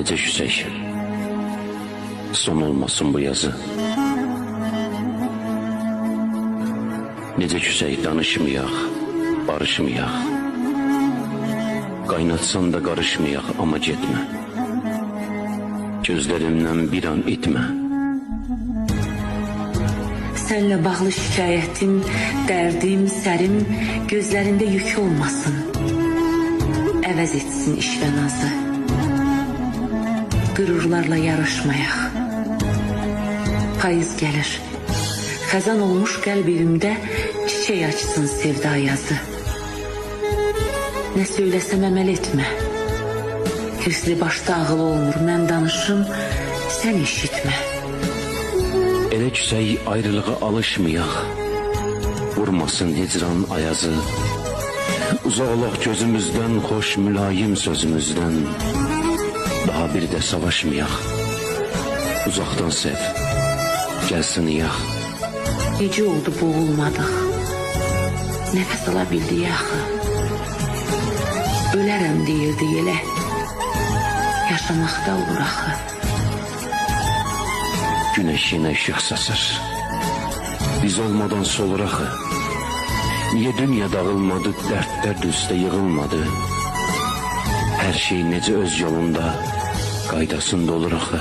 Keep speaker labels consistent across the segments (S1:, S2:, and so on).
S1: necə küsək, son olmasın bu yazı. Necə küsək danışmayaq, barışmayaq. Qaynatsan da qarışmayaq, amma getmə. Gözlərimdən bir an itmə.
S2: Sənlə bağlı şikayətim, dərdim, sərim gözlərində yük olmasın. Əvəz etsin iş və nazı. Qürurlarla yarışmayaq. Payız gəlir. Xəzan olmuş qəlbimdə çiçək açsın sevda yazı. Nə söyləsəm əməl etmə. Hirsli başda ağıl olmur, mən danışım, sən eşitmə.
S1: Elə küsək ayrılığa alışmayaq. Vurmasın hicran ayazı. Uzaq olaq gözümüzdən, xoş mülayim sözümüzdən. Daha bir də savaşmayaq. Uzaqdan sev, gəlsin yağ.
S2: Necə oldu boğulmadıq, nəfəs ala bildik axı. Ölərəm deyirdi elə, yaşamaqda olur axı.
S1: Güneş yine ışık saçır. Biz olmadan solur axı. Niye dünya dağılmadı, dertler üstə yığılmadı? Her şey necə öz yolunda, qaydasında olur axı.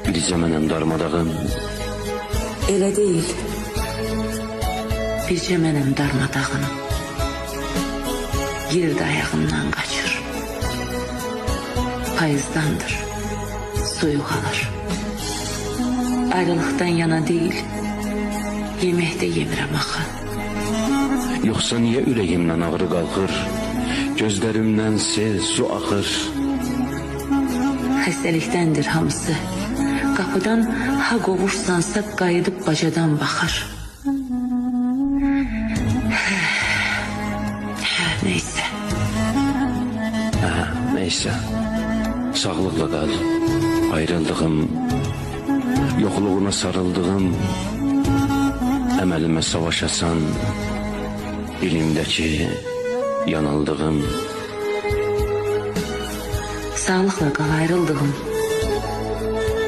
S1: Bircə mənəm darmadağın.
S2: Elə deyil, bircə mənəm darmadağın. Yer də ayağımdan qaçır. Payızdandır, soyuq alır. Ayrılıqdan yana deyil, yeməkdə yemirəm axı.
S1: Yoxsa niyə ürəyimdən ağrı qalxır? Gözlərimdən sel, su axır.
S2: Xəstəlikdəndir hamısı. Qapıdan ha qovursansa qayıdıb bacadan baxır. Neysə.
S1: Neysə. Sağlıqla qal. Ayrıldığım, yoxluğuna sarıldığım, əməlimə savaşasan, dilimdəki yanıldığım.
S2: Sağlıqla qal, ayrıldığım,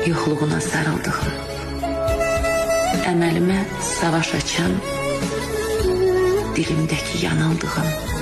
S2: yoxluğuna sarıldığım. Əməlimə savaş açan, dilimdəki yanıldığım.